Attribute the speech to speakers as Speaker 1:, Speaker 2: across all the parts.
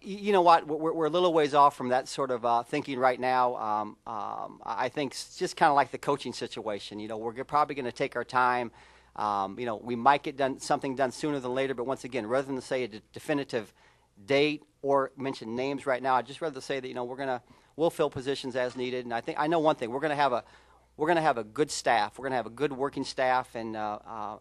Speaker 1: You know what? We're a little ways off from that sort of thinking right now. I think it's just kind of like the coaching situation. We're probably going to take our time. We might get something done sooner than later. But once again, rather than say a definitive date or mention names right now, I'd just rather say that we'll fill positions as needed. And I know one thing: we're going to have a good staff. We're going to have a good working staff, and we're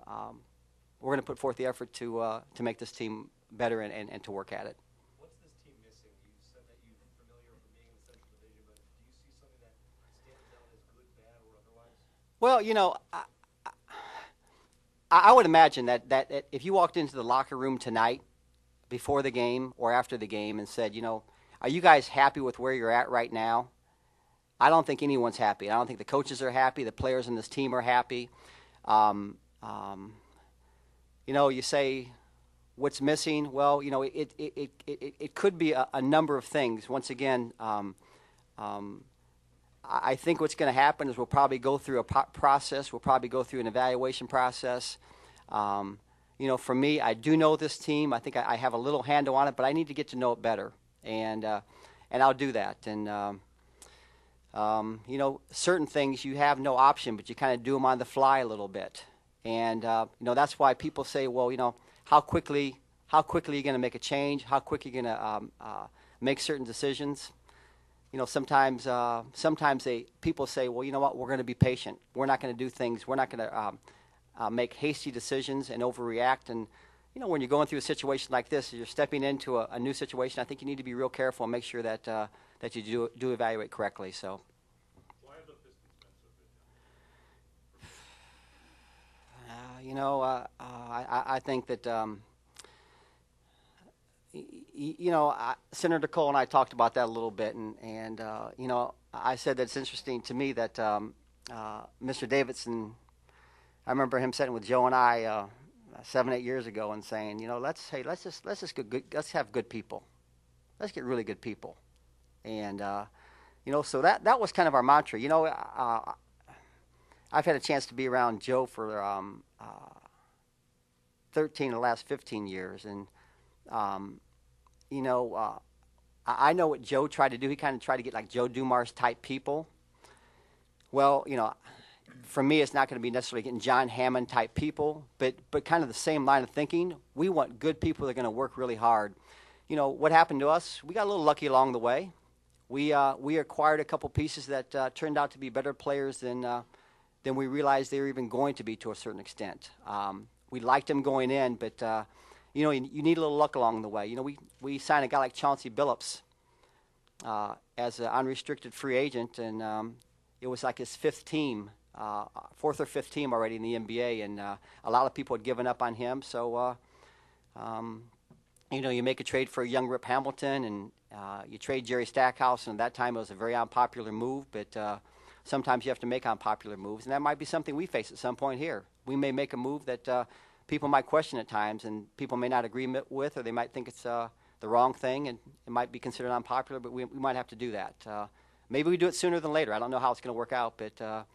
Speaker 1: going to put forth the effort to make this team better and to work at it.
Speaker 2: What's this team missing? You said that you're familiar with being in the Central Division, but do you see something that stands out as good, bad, or otherwise?
Speaker 1: Well, I would imagine that if you walked into the locker room tonight, before the game or after the game, and said, are you guys happy with where you're at right now? I don't think anyone's happy. I don't think the coaches are happy. The players in this team are happy. You say, what's missing? Well, it could be a number of things. Once again, I think what's going to happen is we'll probably go through a process. We'll probably go through an evaluation process. For me, I do know this team. I think I have a little handle on it, but I need to get to know it better, and I'll do that. And certain things you have no option, but you kind of do them on the fly a little bit. And that's why people say, well, how quickly are you going to make a change? How quickly are you going to make certain decisions? Sometimes people say, well, you know what? We're going to be patient. We're not going to do things. We're not going to make hasty decisions and overreact. And when you're going through a situation like this, you're stepping into a new situation. I think you need to be real careful and make sure that you do evaluate correctly. So.
Speaker 2: Why have the Pistons been so
Speaker 1: good? I think that. Senator Cole and I talked about that a little bit, and I said that it's interesting to me that Mr. Davidson, I remember him sitting with Joe and I 7-8 years ago and saying, let's have good people, let's get really good people, and so that was kind of our mantra. I've had a chance to be around Joe for 13 of the last 15 years, and I know what Joe tried to do. He kind of tried to get like Joe Dumars type people. Well, for me, it's not going to be necessarily getting John Hammond type people, but kind of the same line of thinking. We want good people that are going to work really hard. What happened to us? We got a little lucky along the way. We acquired a couple pieces that turned out to be better players than we realized they were even going to be to a certain extent. We liked them going in, but you need a little luck along the way. We signed a guy like Chauncey Billups as an unrestricted free agent, and it was like his fourth or fifth team already in the NBA, and a lot of people had given up on him. So, you make a trade for a young Rip Hamilton, and you trade Jerry Stackhouse, and at that time it was a very unpopular move, but sometimes you have to make unpopular moves, and that might be something we face at some point here. We may make a move that people might question at times, and people may not agree with, or they might think it's the wrong thing, and it might be considered unpopular, but we might have to do that. Maybe we do it sooner than later. I don't know how it's going to work out, but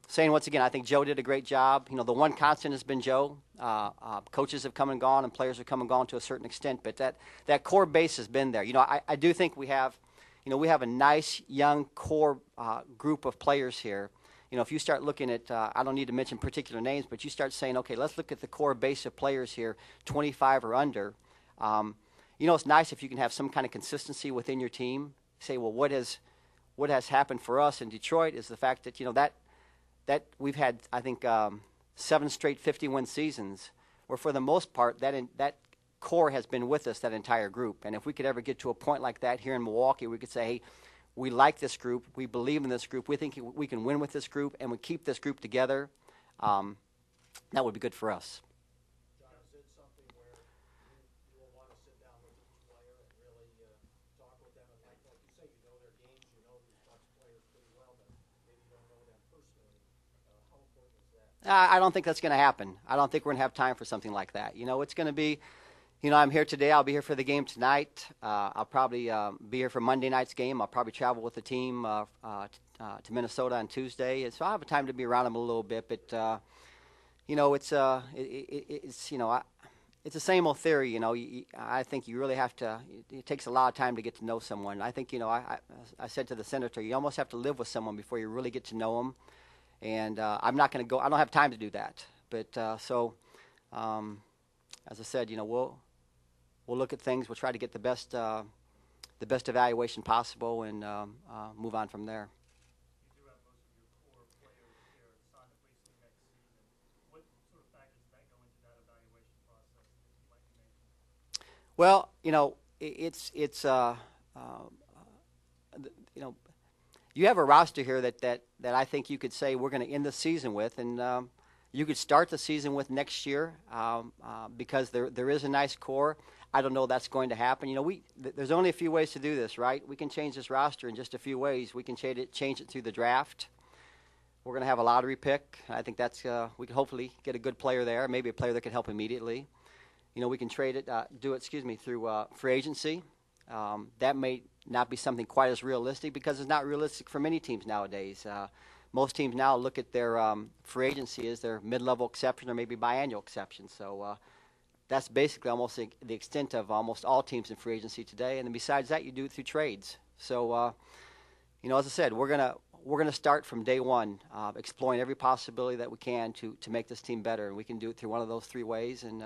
Speaker 1: saying once again, I think Joe did a great job. The one constant has been Joe. Coaches have come and gone, and players have come and gone to a certain extent, but that core base has been there. I do think we have a nice young core group of players here. If you start looking at, I don't need to mention particular names, but you start saying, okay, let's look at the core base of players here, 25 or under. It's nice if you can have some kind of consistency within your team. Say, well, what has happened for us in Detroit is the fact that, that we've had, I think, 7 straight 50-win seasons, where for the most part, that core has been with us, that entire group. And if we could ever get to a point like that here in Milwaukee, we could say, hey, we like this group. We believe in this group. We think we can win with this group, and we keep this group together. That would be good for us.
Speaker 3: John, is it something where you will want to sit down with each player and really talk with them? And like you say, you know their games, you know these bunch of players pretty well, but maybe you don't know them personally. How important is that?
Speaker 1: I don't think that's going to happen. I don't think we're going to have time for something like that. It's going to be. I'm here today. I'll be here for the game tonight. I'll probably be here for Monday night's game. I'll probably travel with the team to Minnesota on Tuesday. And so I'll have time to be around them a little bit. But, it's it's the same old theory, you know. I think you really have to. It takes a lot of time to get to know someone. I think, you know, I said to the senator, you almost have to live with someone before you really get to know them. And I'm not going to go. I don't have time to do that. But as I said, you know, we'll look at things. We'll try to get the best evaluation possible, and move on from there.
Speaker 2: You do have most of your core players there signed to play through next season. What sort of factors that go into that evaluation process that you might be making?
Speaker 1: Well, you know, you know, you have a roster here that I think you could say we're going to end the season with, and you could start the season with next year, because there is a nice core. I don't know that's going to happen. You know, there's only a few ways to do this, right? We can change this roster in just a few ways. We can change it through the draft. We're going to have a lottery pick. I think that's we can hopefully get a good player there, maybe a player that can help immediately. You know, we can through free agency. That may not be something quite as realistic because it's not realistic for many teams nowadays. Most teams now look at their free agency as their mid-level exception or maybe biannual exception. So that's basically almost the extent of almost all teams in free agency today. And then besides that, you do it through trades. So, you know, as I said, we're gonna start from day one, exploring every possibility that we can to make this team better, and we can do it through one of those three ways. And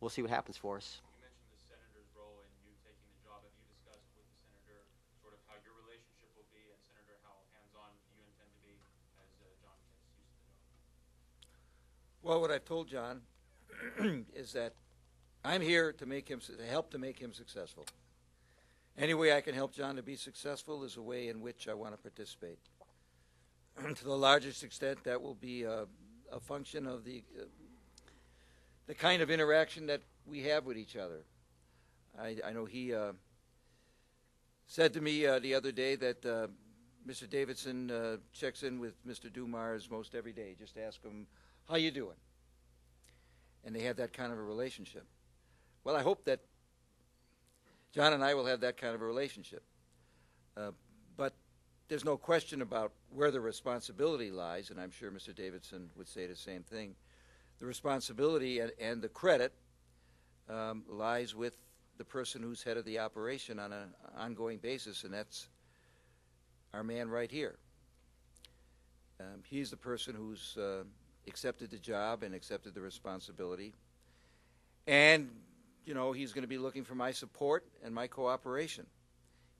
Speaker 1: we'll see what happens for us.
Speaker 4: You mentioned the senator's role in you taking the job. Have you discussed with the senator sort of how your relationship will be, and senator how hands-on you intend to be as John gets used to the job?
Speaker 5: Well, what I've told John is that I'm here to help to make him successful. Any way I can help John to be successful is a way in which I want to participate. To the largest extent, that will be a function of the kind of interaction that we have with each other. I know he said to me the other day that Mr. Davidson checks in with Mr. Dumars most every day. Just ask him, how you doing? And they have that kind of a relationship. Well, I hope that John and I will have that kind of a relationship. But there's no question about where the responsibility lies, and I'm sure Mr. Davidson would say the same thing. The responsibility and the credit lies with the person who's head of the operation on an ongoing basis, and that's our man right here. He's the person who's accepted the job and accepted the responsibility. And, you know, he's going to be looking for my support and my cooperation.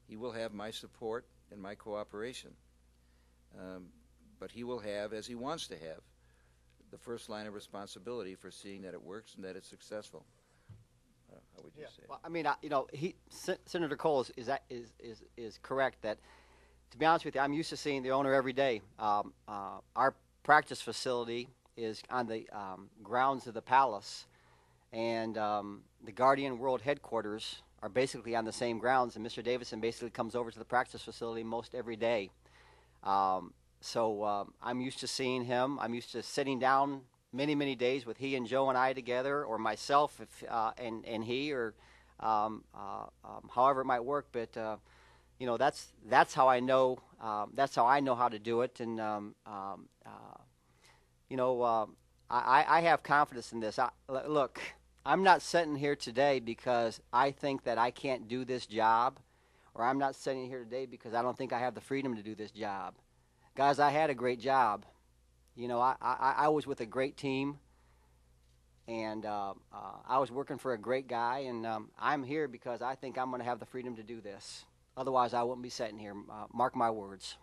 Speaker 5: He will have my support and my cooperation. But he will have, as he wants to have, the first line of responsibility for seeing that it works and that it's successful. How would you say?
Speaker 1: Well, I mean, you know, Senator Cole is correct that, to be honest with you, I'm used to seeing the owner every day. Our practice facility is on the grounds of the Palace, and the Guardian World headquarters are basically on the same grounds, and Mr. Davidson basically comes over to the practice facility most every day. So I'm used to seeing him. I'm used to sitting down many days with he and Joe and I together, or myself and he, or however it might work. But you know, that's how I know. That's how I know how to do it. And you know, I have confidence in this. Look, I'm not sitting here today because I think that I can't do this job, or I'm not sitting here today because I don't think I have the freedom to do this job. Guys, I had a great job. You know, I was with a great team, and I was working for a great guy, and I'm here because I think I'm going to have the freedom to do this. Otherwise, I wouldn't be sitting here. Mark my words.